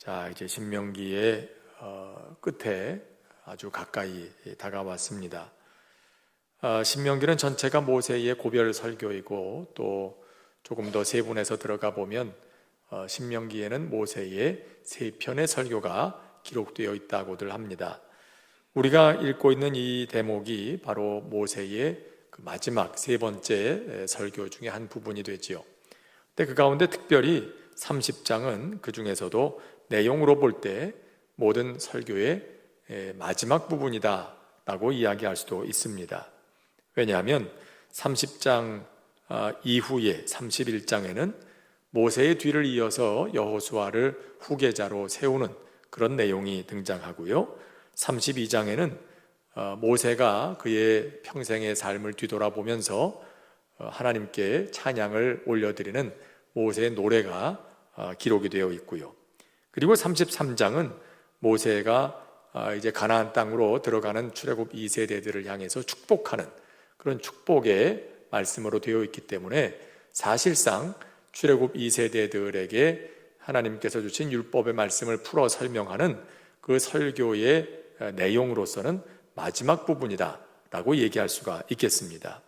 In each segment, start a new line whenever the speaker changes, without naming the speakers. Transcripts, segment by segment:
자, 이제 신명기의 끝에 아주 가까이 다가왔습니다. 신명기는 전체가 모세의 고별 설교이고 또 조금 더 세분해서 들어가 보면 신명기에는 모세의 3편의 설교가 기록되어 있다고들 합니다. 우리가 읽고 있는 이 대목이 바로 모세의 그 마지막 3번째 설교 중에 한 부분이 되지요. 근데 그 가운데 특별히 30장은 그 중에서도 내용으로 볼 때 모든 설교의 마지막 부분이다 라고 이야기할 수도 있습니다. 왜냐하면 30장 이후에 31장에는 모세의 뒤를 이어서 여호수아를 후계자로 세우는 그런 내용이 등장하고요, 32장에는 모세가 그의 평생의 삶을 뒤돌아보면서 하나님께 찬양을 올려드리는 모세의 노래가 기록이 되어 있고요. 그리고 33장은 모세가 이제 가나안 땅으로 들어가는 출애굽 2세대들을 향해서 축복하는 그런 축복의 말씀으로 되어 있기 때문에 사실상 출애굽 2세대들에게 하나님께서 주신 율법의 말씀을 풀어 설명하는 그 설교의 내용으로서는 마지막 부분이다 라고 얘기할 수가 있겠습니다.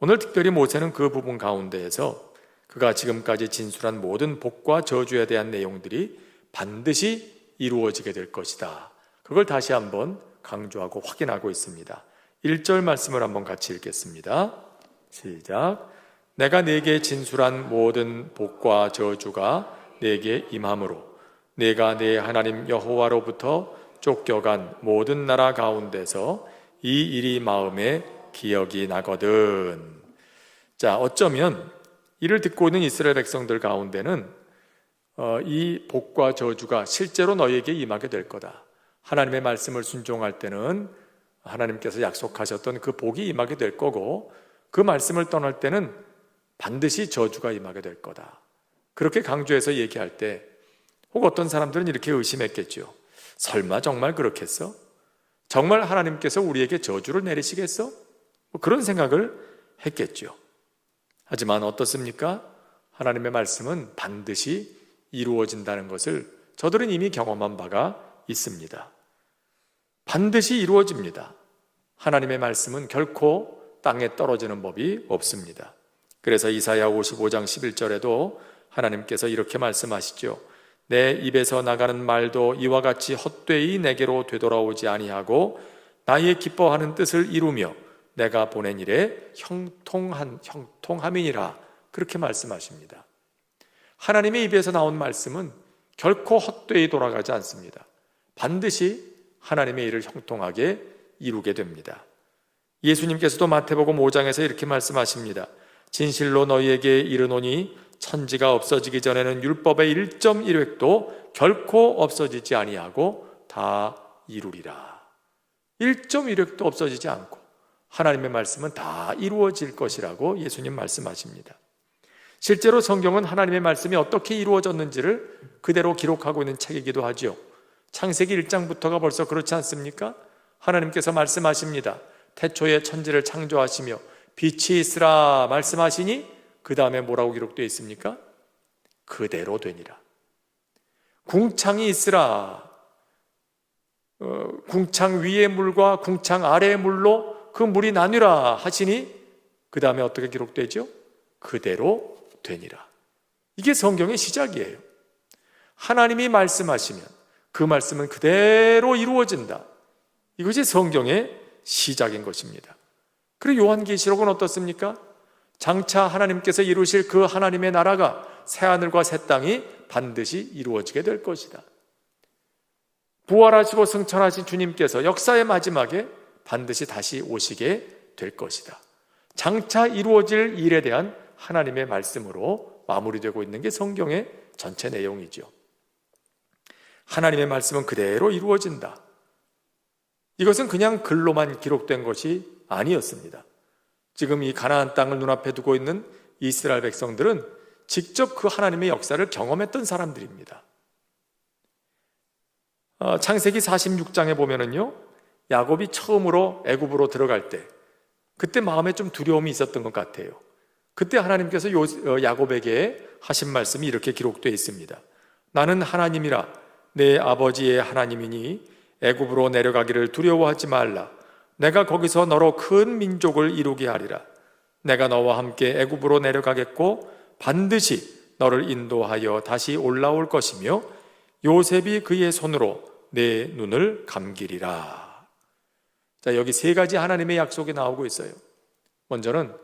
오늘 특별히 모세는 그 부분 가운데에서 그가 지금까지 진술한 모든 복과 저주에 대한 내용들이 반드시 이루어지게 될 것이다, 그걸 다시 한번 강조하고 확인하고 있습니다. 1절 말씀을 한번 같이 읽겠습니다. 시작. 내가 네게 진술한 모든 복과 저주가 네게 임함으로 네가 네 하나님 여호와로부터 쫓겨간 모든 나라 가운데서 이 일이 마음에 기억이 나거든. 자, 어쩌면 이를 듣고 있는 이스라엘 백성들 가운데는 이 복과 저주가 실제로 너희에게 임하게 될 거다, 하나님의 말씀을 순종할 때는 하나님께서 약속하셨던 그 복이 임하게 될 거고, 그 말씀을 떠날 때는 반드시 저주가 임하게 될 거다, 그렇게 강조해서 얘기할 때 혹 어떤 사람들은 이렇게 의심했겠죠. 설마 정말 그렇겠어? 정말 하나님께서 우리에게 저주를 내리시겠어? 그런 생각을 했겠죠. 하지만 어떻습니까? 하나님의 말씀은 반드시 이루어진다는 것을 저들은 이미 경험한 바가 있습니다. 반드시 이루어집니다. 하나님의 말씀은 결코 땅에 떨어지는 법이 없습니다. 그래서 이사야 55장 11절에도 하나님께서 이렇게 말씀하시죠. 내 입에서 나가는 말도 이와 같이 헛되이 내게로 되돌아오지 아니하고 나의 기뻐하는 뜻을 이루며 내가 보낸 일에 형통함이니라, 그렇게 말씀하십니다. 하나님의 입에서 나온 말씀은 결코 헛되이 돌아가지 않습니다. 반드시 하나님의 일을 형통하게 이루게 됩니다. 예수님께서도 마태복음 5장에서 이렇게 말씀하십니다. 진실로 너희에게 이르노니 천지가 없어지기 전에는 율법의 1.1획도 결코 없어지지 아니하고 다 이루리라. 1.1획도 없어지지 않고 하나님의 말씀은 다 이루어질 것이라고 예수님 말씀하십니다. 실제로 성경은 하나님의 말씀이 어떻게 이루어졌는지를 그대로 기록하고 있는 책이기도 하죠. 창세기 1장부터가 벌써 그렇지 않습니까? 하나님께서 말씀하십니다. 태초에 천지를 창조하시며 빛이 있으라 말씀하시니 그 다음에 뭐라고 기록되어 있습니까? 그대로 되니라. 궁창이 있으라, 궁창 위의 물과 궁창 아래의 물로 그 물이 나뉘라 하시니 그 다음에 어떻게 기록되죠? 그대로 되니라. 이게 성경의 시작이에요. 하나님이 말씀하시면 그 말씀은 그대로 이루어진다. 이것이 성경의 시작인 것입니다. 그리고 요한계시록은 어떻습니까? 장차 하나님께서 이루실 그 하나님의 나라가 새하늘과 새 땅이 반드시 이루어지게 될 것이다. 부활하시고 승천하신 주님께서 역사의 마지막에 반드시 다시 오시게 될 것이다. 장차 이루어질 일에 대한 하나님의 말씀으로 마무리되고 있는 게 성경의 전체 내용이죠. 하나님의 말씀은 그대로 이루어진다. 이것은 그냥 글로만 기록된 것이 아니었습니다. 지금 이 가나안 땅을 눈앞에 두고 있는 이스라엘 백성들은 직접 그 하나님의 역사를 경험했던 사람들입니다. 창세기 46장에 보면은요, 야곱이 처음으로 애굽으로 들어갈 때 그때 마음에 좀 두려움이 있었던 것 같아요. 그때 하나님께서 야곱에게 하신 말씀이 이렇게 기록되어 있습니다. 나는 하나님이라 내 아버지의 하나님이니 애굽으로 내려가기를 두려워하지 말라. 내가 거기서 너로 큰 민족을 이루게 하리라. 내가 너와 함께 애굽으로 내려가겠고 반드시 너를 인도하여 다시 올라올 것이며 요셉이 그의 손으로 내 눈을 감기리라. 자, 여기 세 가지 하나님의 약속이 나오고 있어요. 먼저는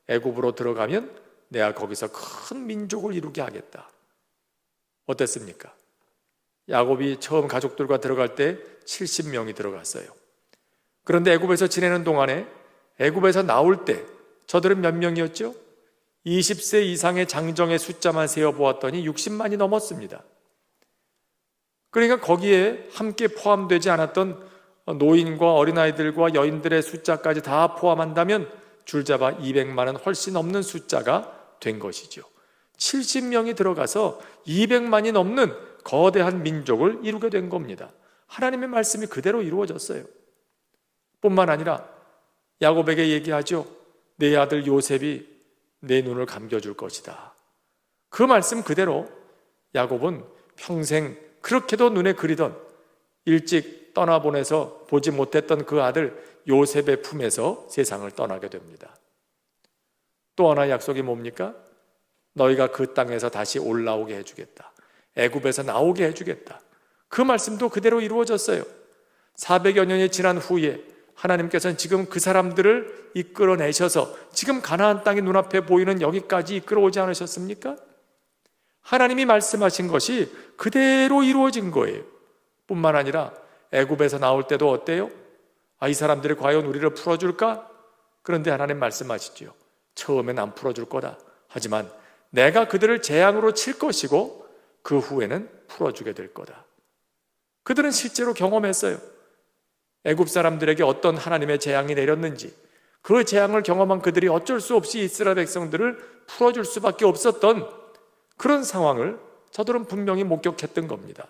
애굽으로 들어가면 내가 거기서 큰 민족을 이루게 하겠다. 어땠습니까? 야곱이 처음 가족들과 들어갈 때 70명이 들어갔어요. 그런데 애굽에서 지내는 동안에 애굽에서 나올 때 저들은 몇 명이었죠? 20세 이상의 장정의 숫자만 세어보았더니 60만이 넘었습니다. 그러니까 거기에 함께 포함되지 않았던 노인과 어린아이들과 여인들의 숫자까지 다 포함한다면 줄잡아 200만은 훨씬 넘는 숫자가 된 것이죠. 70명이 들어가서 200만이 넘는 거대한 민족을 이루게 된 겁니다. 하나님의 말씀이 그대로 이루어졌어요. 뿐만 아니라 야곱에게 얘기하죠. 내 아들 요셉이 내 눈을 감겨줄 것이다. 그 말씀 그대로 야곱은 평생 그렇게도 눈에 그리던 일찍 떠나보내서 보지 못했던 그 아들 요셉의 품에서 세상을 떠나게 됩니다. 또 하나 약속이 뭡니까? 너희가 그 땅에서 다시 올라오게 해주겠다. 애굽에서 나오게 해주겠다. 그 말씀도 그대로 이루어졌어요. 400여 년이 지난 후에 하나님께서는 지금 그 사람들을 이끌어내셔서 지금 가나안 땅이 눈앞에 보이는 여기까지 이끌어오지 않으셨습니까? 하나님이 말씀하신 것이 그대로 이루어진 거예요. 뿐만 아니라 애굽에서 나올 때도 어때요? 이 사람들이 과연 우리를 풀어줄까? 그런데 하나님 말씀하시죠. 처음엔 안 풀어줄 거다. 하지만 내가 그들을 재앙으로 칠 것이고 그 후에는 풀어주게 될 거다. 그들은 실제로 경험했어요. 애굽 사람들에게 어떤 하나님의 재앙이 내렸는지, 그 재앙을 경험한 그들이 어쩔 수 없이 이스라엘 백성들을 풀어줄 수밖에 없었던 그런 상황을 저들은 분명히 목격했던 겁니다.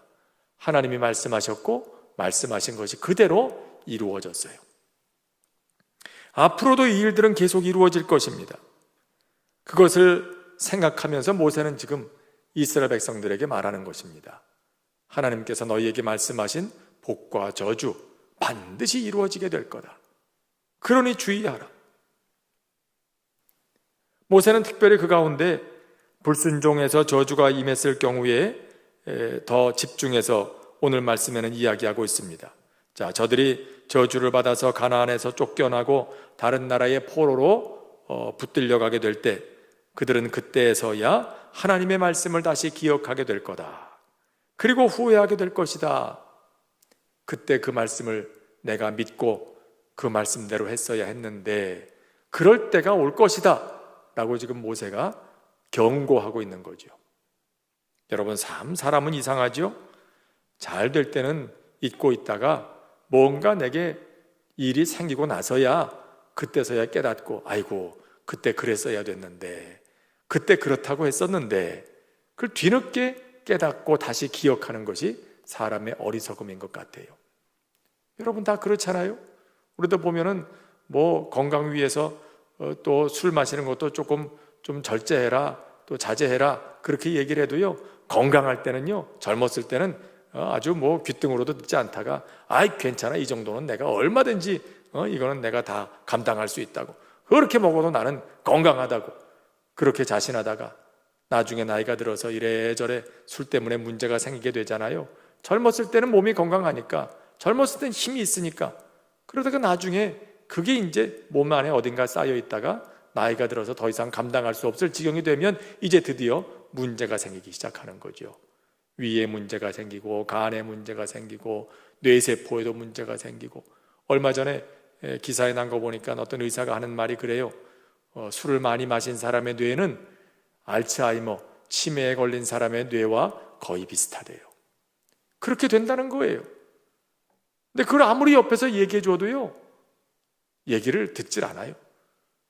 하나님이 말씀하셨고 말씀하신 것이 그대로 이루어졌어요. 앞으로도 이 일들은 계속 이루어질 것입니다. 그것을 생각하면서 모세는 지금 이스라엘 백성들에게 말하는 것입니다. 하나님께서 너희에게 말씀하신 복과 저주 반드시 이루어지게 될 거다. 그러니 주의하라. 모세는 특별히 그 가운데 불순종에서 저주가 임했을 경우에 더 집중해서 오늘 말씀에는 이야기하고 있습니다. 자, 저들이 저주를 받아서 가나안에서 쫓겨나고 다른 나라의 포로로 붙들려 가게 될 때 그들은 그때에서야 하나님의 말씀을 다시 기억하게 될 거다. 그리고 후회하게 될 것이다. 그때 그 말씀을 내가 믿고 그 말씀대로 했어야 했는데 그럴 때가 올 것이다 라고 지금 모세가 경고하고 있는 거죠. 여러분, 사람은 이상하죠? 잘 될 때는 잊고 있다가 뭔가 내게 일이 생기고 나서야 그때서야 깨닫고 아이고 그때 그랬어야 됐는데 그때 그렇다고 했었는데 그걸 뒤늦게 깨닫고 다시 기억하는 것이 사람의 어리석음인 것 같아요. 여러분 다 그렇잖아요. 우리도 보면은 뭐 건강 위해서 또 술 마시는 것도 조금 좀 절제해라, 또 자제해라 그렇게 얘기를 해도요, 건강할 때는요, 젊었을 때는 아주 뭐 귀등으로도 듣지 않다가 아이 괜찮아, 이 정도는 내가 얼마든지 이거는 내가 다 감당할 수 있다고, 그렇게 먹어도 나는 건강하다고 그렇게 자신하다가 나중에 나이가 들어서 이래저래 술 때문에 문제가 생기게 되잖아요. 젊었을 때는 몸이 건강하니까, 젊었을 때는 힘이 있으니까, 그러다가 나중에 그게 이제 몸 안에 어딘가 쌓여 있다가 나이가 들어서 더 이상 감당할 수 없을 지경이 되면 이제 드디어 문제가 생기기 시작하는 거죠. 위에 문제가 생기고 간에 문제가 생기고 뇌세포에도 문제가 생기고, 얼마 전에 기사에 난 거 보니까 어떤 의사가 하는 말이 그래요. 술을 많이 마신 사람의 뇌는 알츠하이머, 치매에 걸린 사람의 뇌와 거의 비슷하대요. 그렇게 된다는 거예요. 근데 그걸 아무리 옆에서 얘기해 줘도요, 얘기를 듣질 않아요.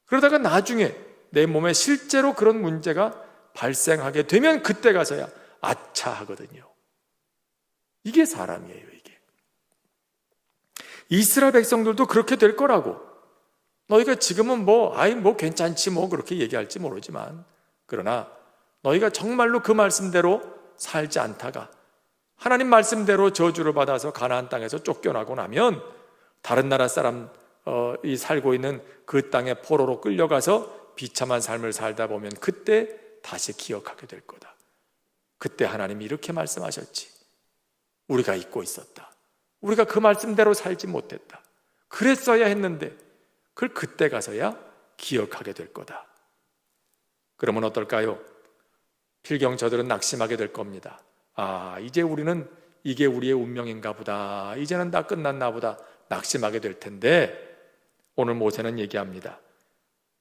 그러다가 나중에 내 몸에 실제로 그런 문제가 발생하게 되면 그때 가서야 아차 하거든요. 이게 사람이에요, 이게. 이스라엘 백성들도 그렇게 될 거라고. 너희가 지금은 뭐 괜찮지 뭐 그렇게 얘기할지 모르지만, 그러나 너희가 정말로 그 말씀대로 살지 않다가 하나님 말씀대로 저주를 받아서 가나안 땅에서 쫓겨나고 나면 다른 나라 사람이 살고 있는 그 땅에 포로로 끌려가서 비참한 삶을 살다 보면 그때 다시 기억하게 될 거다. 그때 하나님이 이렇게 말씀하셨지. 우리가 잊고 있었다. 우리가 그 말씀대로 살지 못했다. 그랬어야 했는데 그걸 그때 가서야 기억하게 될 거다. 그러면 어떨까요? 필경저들은 낙심하게 될 겁니다. 이제 우리는 이게 우리의 운명인가 보다. 이제는 다 끝났나 보다. 낙심하게 될 텐데 오늘 모세는 얘기합니다.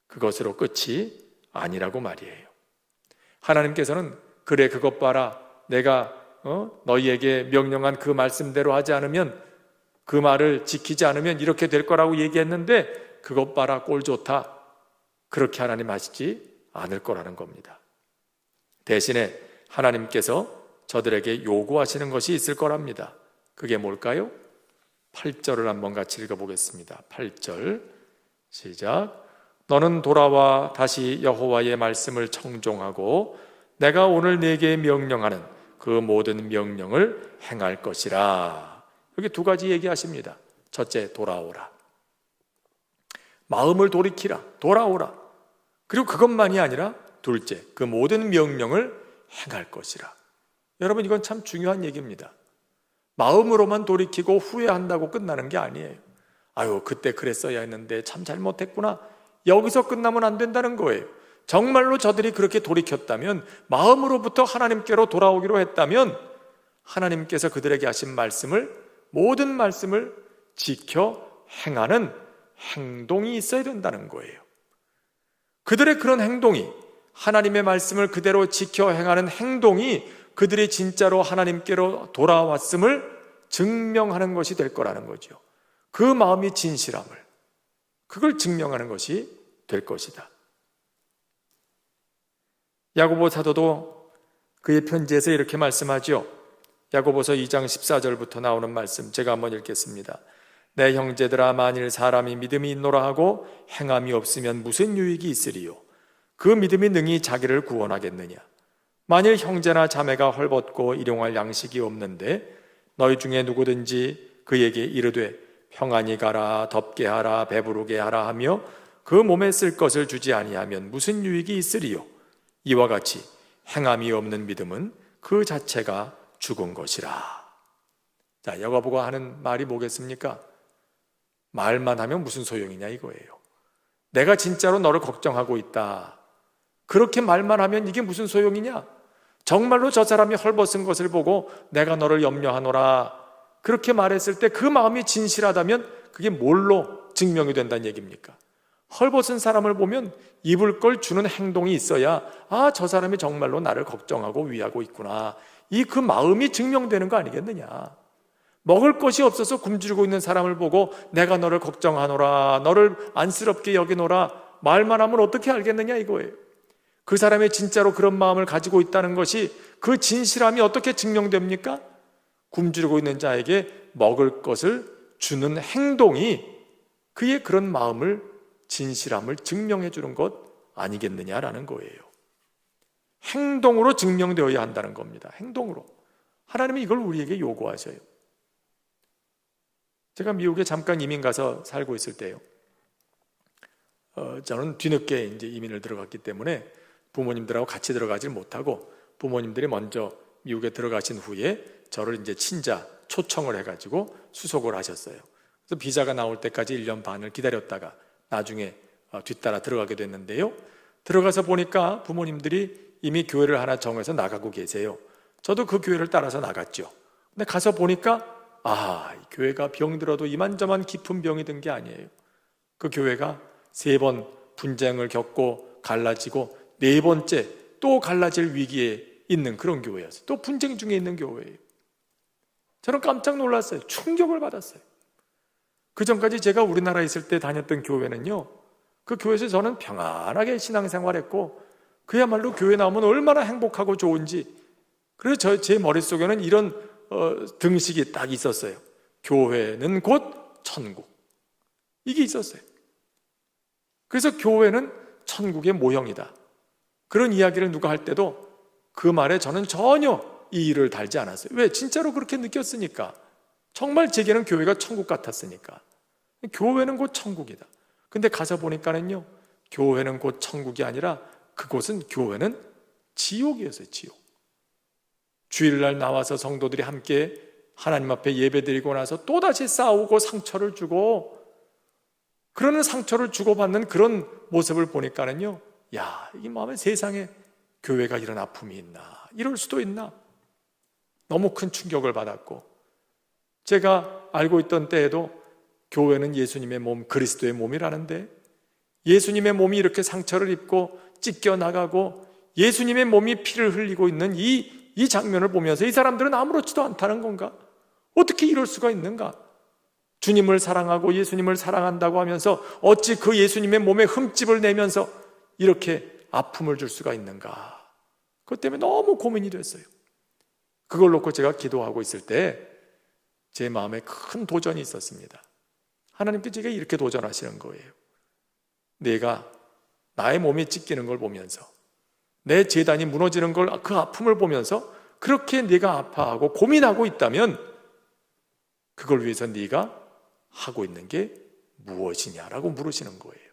그것으로 끝이 아니라고 말이에요. 하나님께서는 그래 그것 봐라. 내가 너희에게 명령한 그 말씀대로 하지 않으면 그 말을 지키지 않으면 이렇게 될 거라고 얘기했는데 그것 봐라 꼴 좋다. 그렇게 하나님 하시지 않을 거라는 겁니다. 대신에 하나님께서 저들에게 요구하시는 것이 있을 거랍니다. 그게 뭘까요? 8절을 한번 같이 읽어보겠습니다. 8절 시작. 너는 돌아와 다시 여호와의 말씀을 청종하고 내가 오늘 네게 명령하는 그 모든 명령을 행할 것이라. 여기 두 가지 얘기하십니다. 첫째, 돌아오라. 마음을 돌이키라. 돌아오라. 그리고 그것만이 아니라 둘째, 그 모든 명령을 행할 것이라. 여러분, 이건 참 중요한 얘기입니다. 마음으로만 돌이키고 후회한다고 끝나는 게 아니에요. 그때 그랬어야 했는데 참 잘못했구나. 여기서 끝나면 안 된다는 거예요. 정말로 저들이 그렇게 돌이켰다면, 마음으로부터 하나님께로 돌아오기로 했다면 하나님께서 그들에게 하신 모든 말씀을 지켜 행하는 행동이 있어야 된다는 거예요. 그들의 그런 행동이, 하나님의 말씀을 그대로 지켜 행하는 행동이 그들이 진짜로 하나님께로 돌아왔음을 증명하는 것이 될 거라는 거죠. 그 마음이 진실함을, 그걸 증명하는 것이 될 것이다. 야고보 사도도 그의 편지에서 이렇게 말씀하죠. 야고보서 2장 14절부터 나오는 말씀 제가 한번 읽겠습니다. 내 형제들아, 만일 사람이 믿음이 있노라 하고 행함이 없으면 무슨 유익이 있으리요? 그 믿음이 능히 자기를 구원하겠느냐? 만일 형제나 자매가 헐벗고 일용할 양식이 없는데 너희 중에 누구든지 그에게 이르되 평안히 가라, 덥게 하라, 배부르게 하라 하며 그 몸에 쓸 것을 주지 아니하면 무슨 유익이 있으리요? 이와 같이 행함이 없는 믿음은 그 자체가 죽은 것이라. 자, 야고보가 하는 말이 뭐겠습니까? 말만 하면 무슨 소용이냐 이거예요. 내가 진짜로 너를 걱정하고 있다. 그렇게 말만 하면 이게 무슨 소용이냐? 정말로 저 사람이 헐벗은 것을 보고 내가 너를 염려하노라, 그렇게 말했을 때 그 마음이 진실하다면 그게 뭘로 증명이 된다는 얘기입니까? 헐벗은 사람을 보면 입을 걸 주는 행동이 있어야 저 사람이 정말로 나를 걱정하고 위하고 있구나, 그 마음이 증명되는 거 아니겠느냐. 먹을 것이 없어서 굶주리고 있는 사람을 보고 내가 너를 걱정하노라, 너를 안쓰럽게 여기노라 말만 하면 어떻게 알겠느냐 이거예요. 그 사람이 진짜로 그런 마음을 가지고 있다는 것이, 그 진실함이 어떻게 증명됩니까? 굶주리고 있는 자에게 먹을 것을 주는 행동이 그의 그런 마음을, 진실함을 증명해 주는 것 아니겠느냐라는 거예요. 행동으로 증명되어야 한다는 겁니다. 행동으로. 하나님이 이걸 우리에게 요구하셔요. 제가 미국에 잠깐 이민 가서 살고 있을 때요, 저는 뒤늦게 이제 이민을 들어갔기 때문에 부모님들하고 같이 들어가질 못하고, 부모님들이 먼저 미국에 들어가신 후에 저를 이제 친자 초청을 해가지고 수속을 하셨어요. 그래서 비자가 나올 때까지 1년 반을 기다렸다가 나중에 뒤따라 들어가게 됐는데요, 들어가서 보니까 부모님들이 이미 교회를 하나 정해서 나가고 계세요. 저도 그 교회를 따라서 나갔죠. 근데 가서 보니까 이 교회가 병들어도 이만저만 깊은 병이 든 게 아니에요. 그 교회가 3번 분쟁을 겪고 갈라지고 4번째 또 갈라질 위기에 있는 그런 교회였어요. 또 분쟁 중에 있는 교회예요. 저는 깜짝 놀랐어요. 충격을 받았어요. 그 전까지 제가 우리나라에 있을 때 다녔던 교회는요, 그 교회에서 저는 평안하게 신앙생활했고 그야말로 교회 나오면 얼마나 행복하고 좋은지, 그래서 제 머릿속에는 이런 등식이 딱 있었어요. 교회는 곧 천국, 이게 있었어요. 그래서 교회는 천국의 모형이다, 그런 이야기를 누가 할 때도 그 말에 저는 전혀 이 일을 달지 않았어요. 왜? 진짜로 그렇게 느꼈으니까. 정말 제게는 교회가 천국 같았으니까. 교회는 곧 천국이다. 근데 가서 보니까는요, 교회는 곧 천국이 아니라 그곳은, 교회는 지옥이었어요. 지옥. 주일날 나와서 성도들이 함께 하나님 앞에 예배드리고 나서 또다시 싸우고 상처를 주고, 그러는 상처를 주고받는 그런 모습을 보니까는요, 야, 이 마음에 세상에 교회가 이런 아픔이 있나, 이럴 수도 있나, 너무 큰 충격을 받았고, 제가 알고 있던 때에도 교회는 예수님의 몸, 그리스도의 몸이라는데, 예수님의 몸이 이렇게 상처를 입고 찢겨나가고 예수님의 몸이 피를 흘리고 있는 이 장면을 보면서 이 사람들은 아무렇지도 않다는 건가? 어떻게 이럴 수가 있는가? 주님을 사랑하고 예수님을 사랑한다고 하면서 어찌 그 예수님의 몸에 흠집을 내면서 이렇게 아픔을 줄 수가 있는가? 그것 때문에 너무 고민이 됐어요. 그걸 놓고 제가 기도하고 있을 때 제 마음에 큰 도전이 있었습니다. 하나님께 제가 이렇게 도전하시는 거예요. 내가 나의 몸이 찢기는 걸 보면서, 내 제단이 무너지는 걸, 그 아픔을 보면서 그렇게 네가 아파하고 고민하고 있다면 그걸 위해서 네가 하고 있는 게 무엇이냐라고 물으시는 거예요.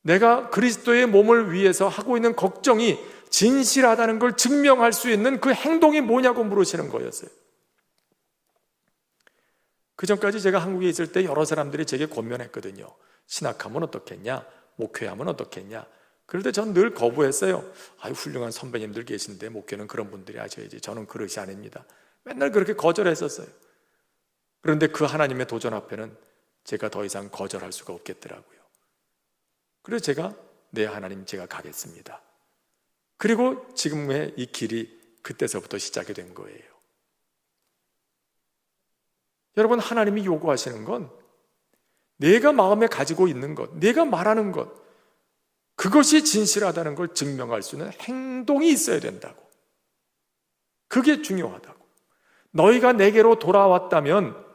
내가 그리스도의 몸을 위해서 하고 있는 걱정이 진실하다는 걸 증명할 수 있는 그 행동이 뭐냐고 물으시는 거였어요. 그 전까지 제가 한국에 있을 때 여러 사람들이 제게 권면했거든요. 신학하면 어떻겠냐, 목회하면 어떻겠냐. 그럴 때 전 늘 거부했어요. 아유, 훌륭한 선배님들 계신데 목회는 그런 분들이 하셔야지, 저는 그릇이 아닙니다. 맨날 그렇게 거절했었어요. 그런데 그 하나님의 도전 앞에는 제가 더 이상 거절할 수가 없겠더라고요. 그래서 제가, 네 하나님, 제가 가겠습니다. 그리고 지금의 이 길이 그때서부터 시작이 된 거예요. 여러분, 하나님이 요구하시는 건 내가 마음에 가지고 있는 것, 내가 말하는 것, 그것이 진실하다는 걸 증명할 수 있는 행동이 있어야 된다고. 그게 중요하다고. 너희가 내게로 돌아왔다면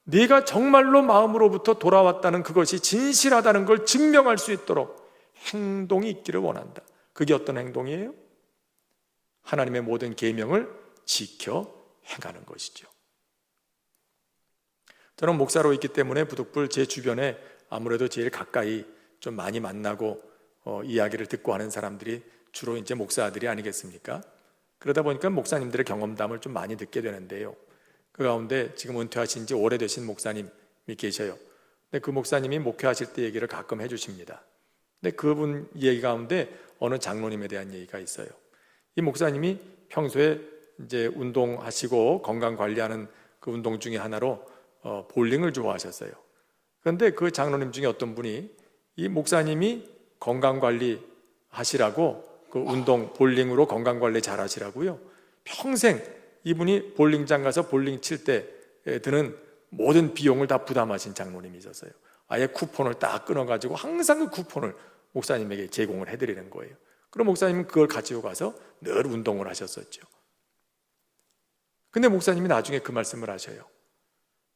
네가 정말로 마음으로부터 돌아왔다는 그것이 진실하다는 걸 증명할 수 있도록 행동이 있기를 원한다. 그게 어떤 행동이에요? 하나님의 모든 계명을 지켜 행하는 것이죠. 저는 목사로 있기 때문에 부득불 제 주변에 아무래도 제일 가까이 좀 많이 만나고 이야기를 듣고 하는 사람들이 주로 이제 목사들이 아니겠습니까? 그러다 보니까 목사님들의 경험담을 좀 많이 듣게 되는데요. 그 가운데 지금 은퇴하신 지 오래되신 목사님이 계셔요. 근데 그 목사님이 목회하실 때 얘기를 가끔 해주십니다. 근데 그분 얘기 가운데 어느 장로님에 대한 얘기가 있어요. 이 목사님이 평소에 이제 운동하시고 건강 관리하는 그 운동 중에 하나로 볼링을 좋아하셨어요. 그런데 그 장로님 중에 어떤 분이 이 목사님이 건강관리 하시라고, 그 운동 볼링으로 건강관리 잘 하시라고요, 평생 이분이 볼링장 가서 볼링 칠 때 드는 모든 비용을 다 부담하신 장로님이 있었어요. 아예 쿠폰을 딱 끊어가지고 항상 그 쿠폰을 목사님에게 제공을 해드리는 거예요. 그럼 목사님은 그걸 가지고 가서 늘 운동을 하셨었죠. 근데 목사님이 나중에 그 말씀을 하셔요.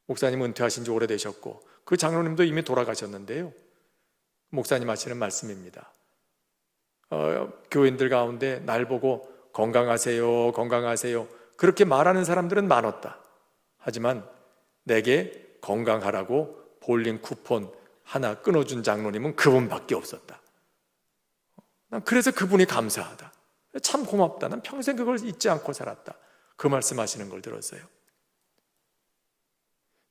목사님은 은퇴하신 지 오래되셨고 그 장로님도 이미 돌아가셨는데요, 목사님 하시는 말씀입니다. 교인들 가운데 날 보고 건강하세요, 건강하세요 그렇게 말하는 사람들은 많았다. 하지만 내게 건강하라고 볼링 쿠폰 하나 끊어준 장로님은 그분밖에 없었다. 난 그래서 그분이 감사하다. 참 고맙다. 난 평생 그걸 잊지 않고 살았다. 그 말씀하시는 걸 들었어요.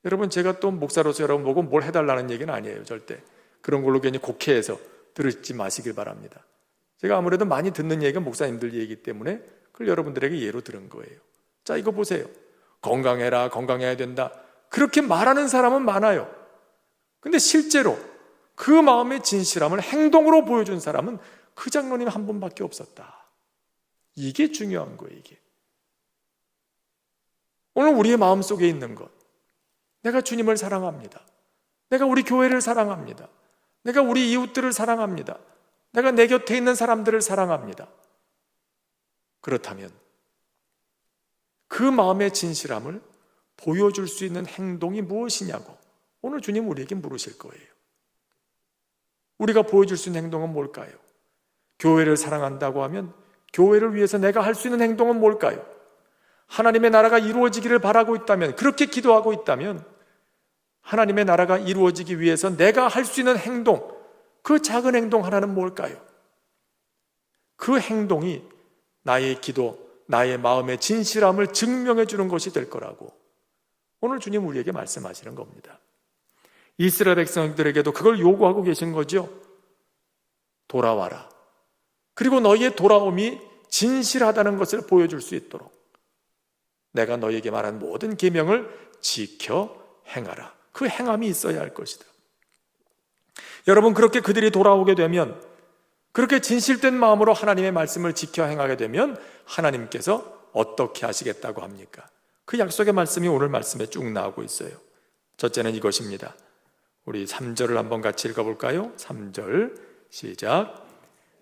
여러분, 제가 또 목사로서 여러분 보고 뭘 해달라는 얘기는 아니에요. 절대 그런 걸로 괜히 곡해해서 들으지 마시길 바랍니다. 제가 아무래도 많이 듣는 얘기가 목사님들 얘기이기 때문에 그걸 여러분들에게 예로 들은 거예요. 자, 이거 보세요. 건강해라, 건강해야 된다 그렇게 말하는 사람은 많아요. 근데 실제로 그 마음의 진실함을 행동으로 보여준 사람은 그 장로님 한 분밖에 없었다. 이게 중요한 거예요. 이게 오늘 우리의 마음속에 있는 것, 내가 주님을 사랑합니다. 내가 우리 교회를 사랑합니다. 내가 우리 이웃들을 사랑합니다. 내가 내 곁에 있는 사람들을 사랑합니다. 그렇다면 그 마음의 진실함을 보여줄 수 있는 행동이 무엇이냐고 오늘 주님 우리에게 물으실 거예요. 우리가 보여줄 수 있는 행동은 뭘까요? 교회를 사랑한다고 하면 교회를 위해서 내가 할 수 있는 행동은 뭘까요? 하나님의 나라가 이루어지기를 바라고 있다면, 그렇게 기도하고 있다면 하나님의 나라가 이루어지기 위해서 내가 할 수 있는 행동, 그 작은 행동 하나는 뭘까요? 그 행동이 나의 기도, 나의 마음의 진실함을 증명해 주는 것이 될 거라고 오늘 주님 우리에게 말씀하시는 겁니다. 이스라엘 백성들에게도 그걸 요구하고 계신 거죠. 돌아와라. 그리고 너희의 돌아옴이 진실하다는 것을 보여줄 수 있도록 내가 너희에게 말한 모든 계명을 지켜 행하라. 그 행함이 있어야 할 것이다. 여러분, 그렇게 그들이 돌아오게 되면, 그렇게 진실된 마음으로 하나님의 말씀을 지켜 행하게 되면 하나님께서 어떻게 하시겠다고 합니까? 그 약속의 말씀이 오늘 말씀에 쭉 나오고 있어요. 첫째는 이것입니다. 우리 3절을 한번 같이 읽어볼까요? 3절 시작.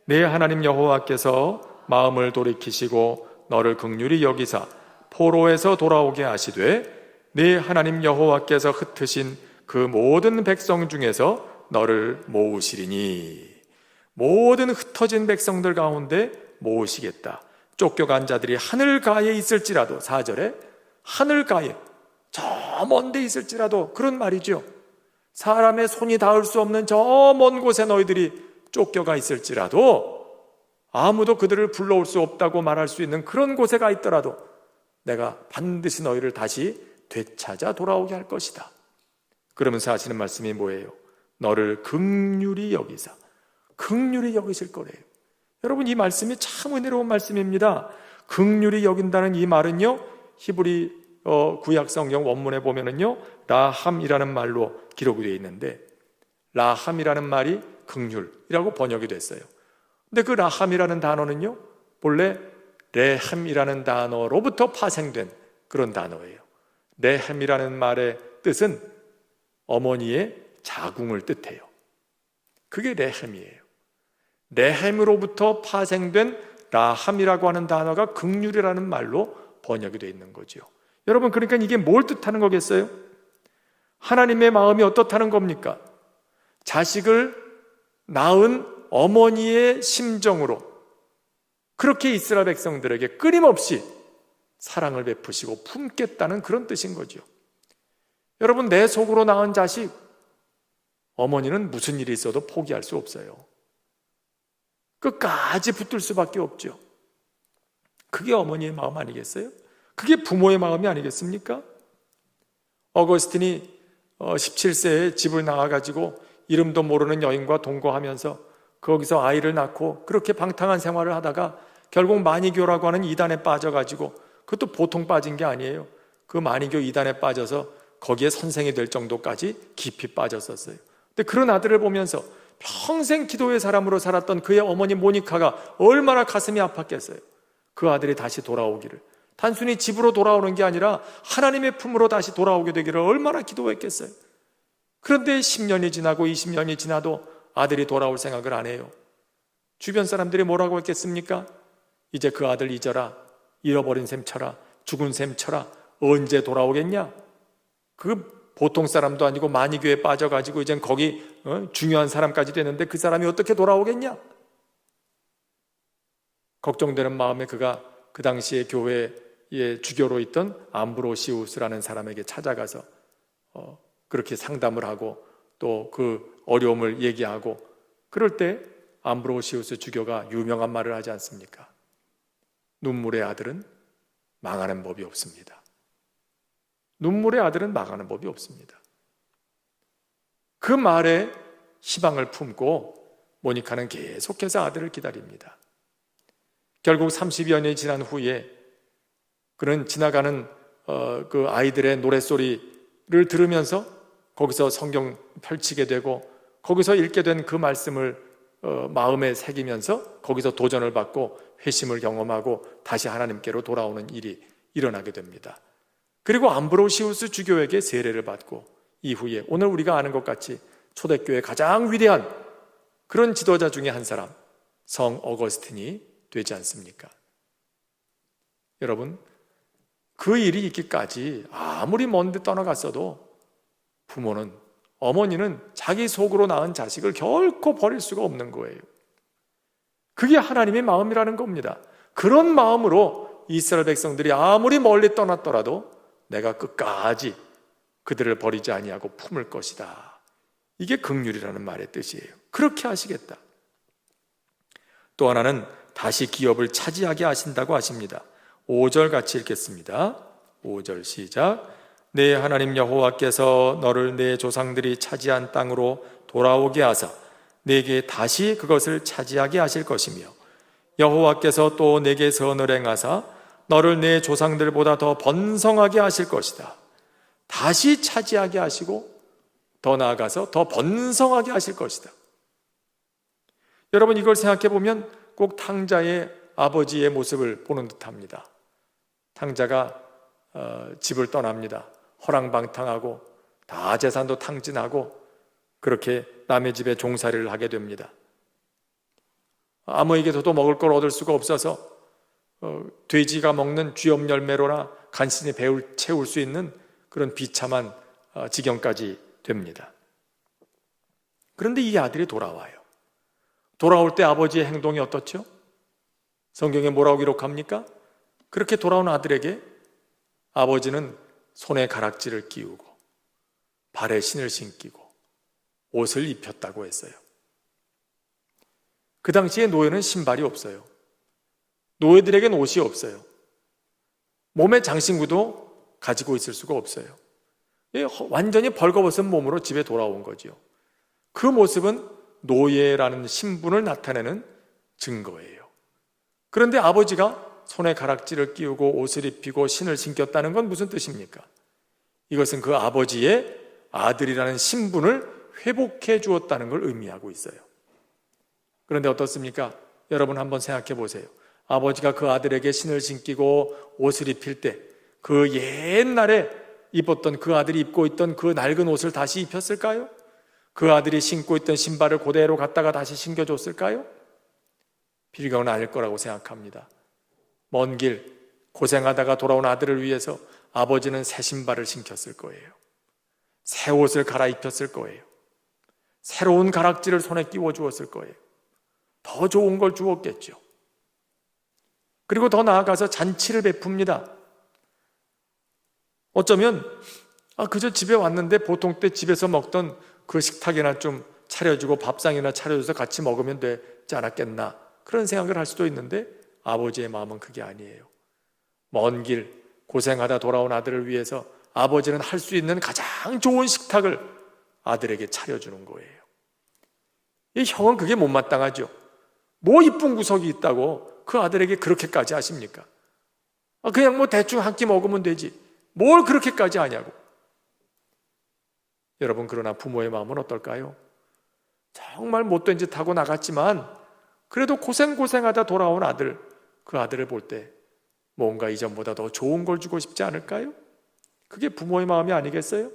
내 하나님 여호와께서 마음을 돌이키시고 너를 긍휼히 여기사 포로에서 돌아오게 하시되 네 하나님 여호와께서 흩으신 그 모든 백성 중에서 너를 모으시리니, 모든 흩어진 백성들 가운데 모으시겠다. 쫓겨간 자들이 하늘가에 있을지라도, 4절에 하늘가에, 저 먼 데 있을지라도, 그런 말이죠. 사람의 손이 닿을 수 없는 저 먼 곳에 너희들이 쫓겨가 있을지라도, 아무도 그들을 불러올 수 없다고 말할 수 있는 그런 곳에 가 있더라도 내가 반드시 너희를 다시 되찾아 돌아오게 할 것이다. 그러면서 하시는 말씀이 뭐예요? 너를 긍휼히 여기사, 긍휼히 여기실 거래요. 여러분, 이 말씀이 참 은혜로운 말씀입니다. 긍휼히 여긴다는 이 말은요, 히브리 구약 성경 원문에 보면은요, 라함이라는 말로 기록이 되어 있는데, 라함이라는 말이 긍휼이라고 번역이 됐어요. 근데 그 라함이라는 단어는요, 본래 레헴이라는 단어로부터 파생된 그런 단어예요. 레헴이라는 말의 뜻은 어머니의 자궁을 뜻해요. 그게 레헴이에요. 레헴으로부터 파생된 라함이라고 하는 단어가 긍휼이라는 말로 번역이 되어 있는 거죠. 여러분, 그러니까 이게 뭘 뜻하는 거겠어요? 하나님의 마음이 어떻다는 겁니까? 자식을 낳은 어머니의 심정으로 그렇게 이스라엘 백성들에게 끊임없이 사랑을 베푸시고 품겠다는 그런 뜻인 거죠. 여러분, 내 속으로 낳은 자식, 어머니는 무슨 일이 있어도 포기할 수 없어요. 끝까지 붙들 수밖에 없죠. 그게 어머니의 마음 아니겠어요? 그게 부모의 마음이 아니겠습니까? 어거스틴이 17세에 집을 나와가지고 이름도 모르는 여인과 동거하면서 거기서 아이를 낳고 그렇게 방탕한 생활을 하다가 결국 마니교라고 하는 이단에 빠져가지고, 그것도 보통 빠진 게 아니에요. 그 마니교 이단에 빠져서 거기에 선생이 될 정도까지 깊이 빠졌었어요. 근데 그런 아들을 보면서 평생 기도의 사람으로 살았던 그의 어머니 모니카가 얼마나 가슴이 아팠겠어요. 그 아들이 다시 돌아오기를, 단순히 집으로 돌아오는 게 아니라 하나님의 품으로 다시 돌아오게 되기를 얼마나 기도했겠어요. 그런데 10년이 지나고 20년이 지나도 아들이 돌아올 생각을 안 해요. 주변 사람들이 뭐라고 했겠습니까? 이제 그 아들 잊어라, 잃어버린 셈 쳐라, 죽은 셈 쳐라, 언제 돌아오겠냐? 그 보통 사람도 아니고 마니교에 빠져가지고 이젠 거기 중요한 사람까지 됐는데 그 사람이 어떻게 돌아오겠냐? 걱정되는 마음에 그가 그 당시에 교회의 주교로 있던 암브로시우스라는 사람에게 찾아가서 그렇게 상담을 하고 또 그 어려움을 얘기하고, 그럴 때 암브로시우스 주교가 유명한 말을 하지 않습니까? 눈물의 아들은 망하는 법이 없습니다. 눈물의 아들은 망하는 법이 없습니다. 그 말에 희망을 품고 모니카는 계속해서 아들을 기다립니다. 결국 30여 년이 지난 후에 그는 지나가는 그 아이들의 노랫소리를 들으면서 거기서 성경 펼치게 되고 거기서 읽게 된 그 말씀을 마음에 새기면서 거기서 도전을 받고 회심을 경험하고 다시 하나님께로 돌아오는 일이 일어나게 됩니다. 그리고 암브로시우스 주교에게 세례를 받고 이후에 오늘 우리가 아는 것 같이 초대교회의 가장 위대한 그런 지도자 중에 한 사람, 성 어거스틴이 되지 않습니까? 여러분, 그 일이 있기까지 아무리 먼 데 떠나갔어도 부모는, 어머니는 자기 속으로 낳은 자식을 결코 버릴 수가 없는 거예요. 그게 하나님의 마음이라는 겁니다. 그런 마음으로 이스라엘 백성들이 아무리 멀리 떠났더라도 내가 끝까지 그들을 버리지 아니하고 품을 것이다. 이게 긍휼이라는 말의 뜻이에요. 그렇게 하시겠다. 또 하나는 다시 기업을 차지하게 하신다고 하십니다. 5절 같이 읽겠습니다. 5절 시작. 내 하나님 여호와께서 너를 내 조상들이 차지한 땅으로 돌아오게 하사 내게 다시 그것을 차지하게 하실 것이며 여호와께서 또 내게 선을 행하사 너를 내 조상들보다 더 번성하게 하실 것이다. 다시 차지하게 하시고 더 나아가서 더 번성하게 하실 것이다. 여러분, 이걸 생각해 보면 꼭 탕자의 아버지의 모습을 보는 듯합니다. 탕자가 집을 떠납니다. 허랑방탕하고 다 재산도 탕진하고 그렇게 남의 집에 종살이를 하게 됩니다. 아무에게서도 먹을 걸 얻을 수가 없어서 돼지가 먹는 쥐염 열매로나 간신히 배를 채울 수 있는 그런 비참한 지경까지 됩니다. 그런데 이 아들이 돌아와요. 돌아올 때 아버지의 행동이 어떻죠? 성경에 뭐라고 기록합니까? 그렇게 돌아온 아들에게 아버지는 손에 가락지를 끼우고 발에 신을 신기고 옷을 입혔다고 했어요. 그 당시에 노예는 신발이 없어요. 노예들에겐 옷이 없어요. 몸에 장신구도 가지고 있을 수가 없어요. 완전히 벌거벗은 몸으로 집에 돌아온 거죠. 그 모습은 노예라는 신분을 나타내는 증거예요. 그런데 아버지가 손에 가락지를 끼우고 옷을 입히고 신을 신겼다는 건 무슨 뜻입니까? 이것은 그 아버지의 아들이라는 신분을 회복해 주었다는 걸 의미하고 있어요. 그런데 어떻습니까? 여러분 한번 생각해 보세요. 아버지가 그 아들에게 신을 신기고 옷을 입힐 때 그 옛날에 입었던 그 아들이 입고 있던 그 낡은 옷을 다시 입혔을까요? 그 아들이 신고 있던 신발을 그대로 갖다가 다시 신겨줬을까요? 필요는 아닐 거라고 생각합니다. 먼 길 고생하다가 돌아온 아들을 위해서 아버지는 새 신발을 신겼을 거예요. 새 옷을 갈아입혔을 거예요. 새로운 가락지를 손에 끼워 주었을 거예요. 더 좋은 걸 주었겠죠. 그리고 더 나아가서 잔치를 베풉니다. 어쩌면 그저 집에 왔는데 보통 때 집에서 먹던 그 식탁이나 좀 차려주고 밥상이나 차려줘서 같이 먹으면 되지 않았겠나, 그런 생각을 할 수도 있는데 아버지의 마음은 그게 아니에요. 먼 길 고생하다 돌아온 아들을 위해서 아버지는 할 수 있는 가장 좋은 식탁을 아들에게 차려주는 거예요. 이 형은 그게 못마땅하죠. 뭐 이쁜 구석이 있다고 그 아들에게 그렇게까지 하십니까? 그냥 뭐 대충 한 끼 먹으면 되지 뭘 그렇게까지 하냐고. 여러분, 그러나 부모의 마음은 어떨까요? 정말 못된 짓 하고 나갔지만 그래도 고생하다 돌아온 아들, 그 아들을 볼 때 뭔가 이전보다 더 좋은 걸 주고 싶지 않을까요? 그게 부모의 마음이 아니겠어요?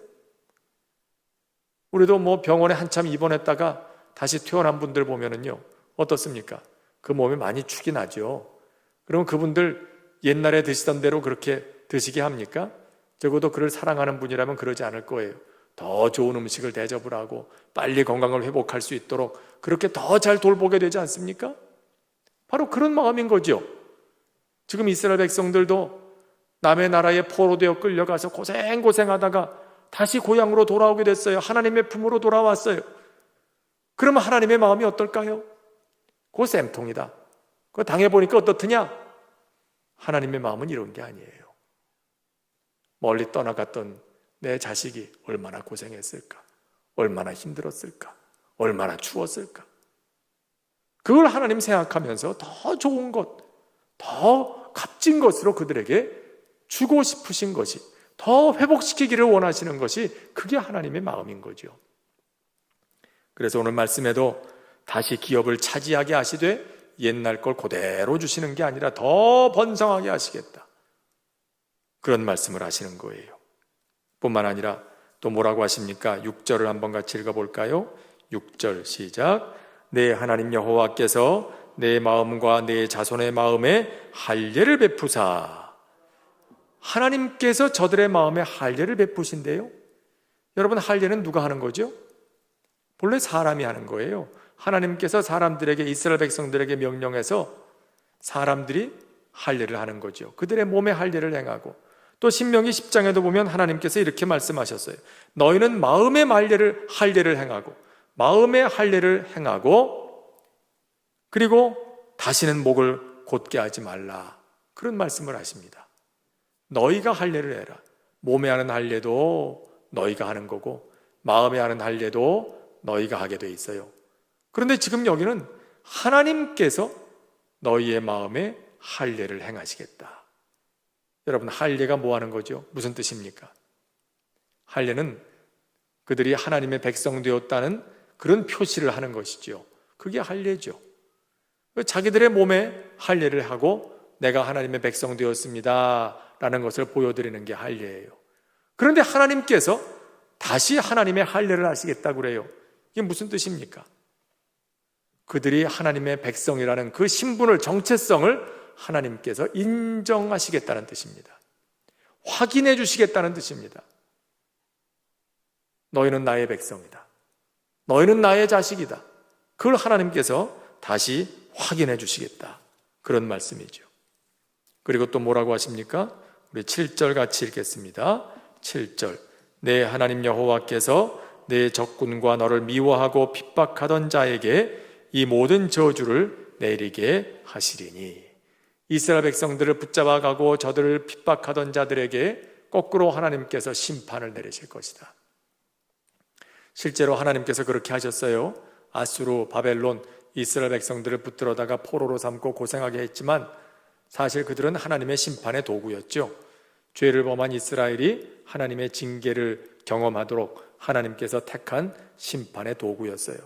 우리도 뭐 병원에 한참 입원했다가 다시 퇴원한 분들 보면은요, 어떻습니까? 그 몸에 많이 축이 나죠. 그럼 그분들 옛날에 드시던 대로 그렇게 드시게 합니까? 적어도 그를 사랑하는 분이라면 그러지 않을 거예요. 더 좋은 음식을 대접을 하고 빨리 건강을 회복할 수 있도록 그렇게 더 잘 돌보게 되지 않습니까? 바로 그런 마음인 거죠. 지금 이스라엘 백성들도 남의 나라에 포로되어 끌려가서 고생하다가 다시 고향으로 돌아오게 됐어요. 하나님의 품으로 돌아왔어요. 그러면 하나님의 마음이 어떨까요? 그거 쌤통이다. 그거 당해보니까 어떻더냐? 하나님의 마음은 이런 게 아니에요. 멀리 떠나갔던 내 자식이 얼마나 고생했을까? 얼마나 힘들었을까? 얼마나 추웠을까? 그걸 하나님 생각하면서 더 좋은 것, 더 값진 것으로 그들에게 주고 싶으신 것이, 더 회복시키기를 원하시는 것이 그게 하나님의 마음인 거죠. 그래서 오늘 말씀에도 다시 기업을 차지하게 하시되 옛날 걸 그대로 주시는 게 아니라 더 번성하게 하시겠다, 그런 말씀을 하시는 거예요. 뿐만 아니라 또 뭐라고 하십니까? 6절을 한번 같이 읽어볼까요? 6절 시작. 내 하나님 여호와께서 내 마음과 내 자손의 마음에 할례를 베푸사. 하나님께서 저들의 마음에 할례를 베푸신대요. 여러분, 할례는 누가 하는 거죠? 본래 사람이 하는 거예요. 하나님께서 사람들에게, 이스라엘 백성들에게 명령해서 사람들이 할례를 하는 거죠. 그들의 몸에 할례를 행하고, 또 신명기 10장에도 보면 하나님께서 이렇게 말씀하셨어요. 너희는 마음의 할례를 행하고, 마음의 할례를 행하고, 그리고 다시는 목을 곧게 하지 말라. 그런 말씀을 하십니다. 너희가 할례를 해라. 몸에 하는 할례도 너희가 하는 거고, 마음에 하는 할례도 너희가 하게 돼 있어요. 그런데 지금 여기는 하나님께서 너희의 마음에 할례를 행하시겠다. 여러분, 할례가 뭐 하는 거죠? 무슨 뜻입니까? 할례는 그들이 하나님의 백성 되었다는 그런 표시를 하는 것이죠. 그게 할례죠. 자기들의 몸에 할례를 하고 내가 하나님의 백성 되었습니다 라는 것을 보여드리는 게 할례예요. 그런데 하나님께서 다시 하나님의 할례를 하시겠다고 그래요. 이게 무슨 뜻입니까? 그들이 하나님의 백성이라는 그 신분을, 정체성을 하나님께서 인정하시겠다는 뜻입니다. 확인해 주시겠다는 뜻입니다. 너희는 나의 백성이다. 너희는 나의 자식이다. 그걸 하나님께서 다시 확인해 주시겠다. 그런 말씀이죠. 그리고 또 뭐라고 하십니까? 우리 7절 같이 읽겠습니다. 7절. 내 하나님 여호와께서 내 적군과 너를 미워하고 핍박하던 자에게 이 모든 저주를 내리게 하시리니. 이스라엘 백성들을 붙잡아가고 저들을 핍박하던 자들에게 거꾸로 하나님께서 심판을 내리실 것이다. 실제로 하나님께서 그렇게 하셨어요. 아수르, 바벨론, 이스라엘 백성들을 붙들어다가 포로로 삼고 고생하게 했지만 사실 그들은 하나님의 심판의 도구였죠. 죄를 범한 이스라엘이 하나님의 징계를 경험하도록 하나님께서 택한 심판의 도구였어요.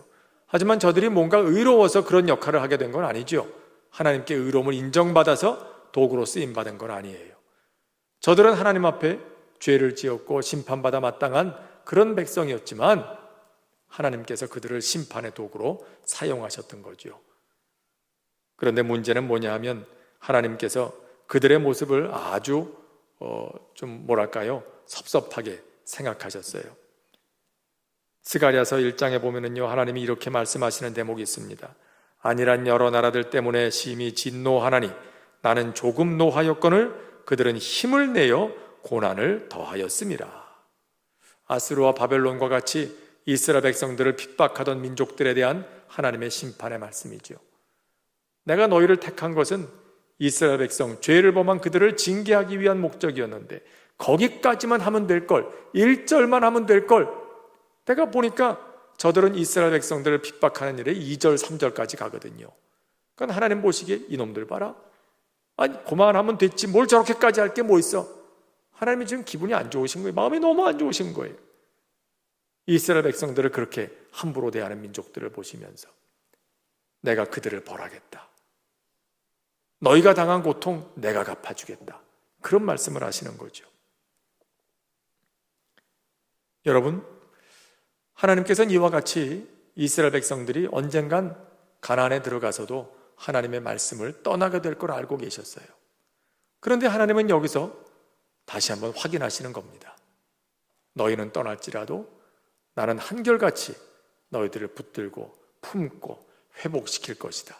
하지만 저들이 뭔가 의로워서 그런 역할을 하게 된 건 아니죠. 하나님께 의로움을 인정받아서 도구로 쓰임받은 건 아니에요. 저들은 하나님 앞에 죄를 지었고 심판받아 마땅한 그런 백성이었지만 하나님께서 그들을 심판의 도구로 사용하셨던 거죠. 그런데 문제는 뭐냐 하면 하나님께서 그들의 모습을 아주 좀 뭐랄까요? 섭섭하게 생각하셨어요. 스가랴서 1장에 보면은요, 하나님이 이렇게 말씀하시는 대목이 있습니다. 아니란 여러 나라들 때문에 심히 진노하나니 나는 조금 노하였거늘 그들은 힘을 내어 고난을 더하였음이라. 아수르와 바벨론과 같이 이스라엘 백성들을 핍박하던 민족들에 대한 하나님의 심판의 말씀이죠. 내가 너희를 택한 것은 이스라엘 백성, 죄를 범한 그들을 징계하기 위한 목적이었는데 거기까지만 하면 될 걸, 1절만 하면 될 걸. 내가 보니까 저들은 이스라엘 백성들을 핍박하는 일에 2절, 3절까지 가거든요. 그러니까 하나님 보시기에 이놈들 봐라. 아니, 그만하면 됐지. 뭘 저렇게까지 할 게 뭐 있어? 하나님이 지금 기분이 안 좋으신 거예요. 마음이 너무 안 좋으신 거예요. 이스라엘 백성들을 그렇게 함부로 대하는 민족들을 보시면서 내가 그들을 벌하겠다. 너희가 당한 고통 내가 갚아주겠다. 그런 말씀을 하시는 거죠. 여러분, 하나님께서는 이와 같이 이스라엘 백성들이 언젠간 가나안에 들어가서도 하나님의 말씀을 떠나게 될 걸 알고 계셨어요. 그런데 하나님은 여기서 다시 한번 확인하시는 겁니다. 너희는 떠날지라도 나는 한결같이 너희들을 붙들고 품고 회복시킬 것이다.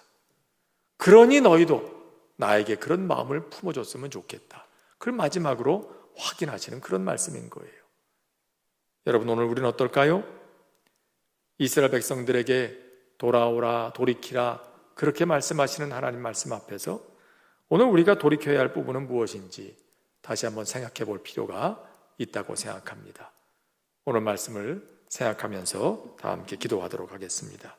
그러니 너희도 나에게 그런 마음을 품어줬으면 좋겠다. 그걸 마지막으로 확인하시는 그런 말씀인 거예요. 여러분, 오늘 우리는 어떨까요? 이스라엘 백성들에게 돌아오라, 돌이키라 그렇게 말씀하시는 하나님 말씀 앞에서 오늘 우리가 돌이켜야 할 부분은 무엇인지 다시 한번 생각해 볼 필요가 있다고 생각합니다. 오늘 말씀을 생각하면서 다 함께 기도하도록 하겠습니다.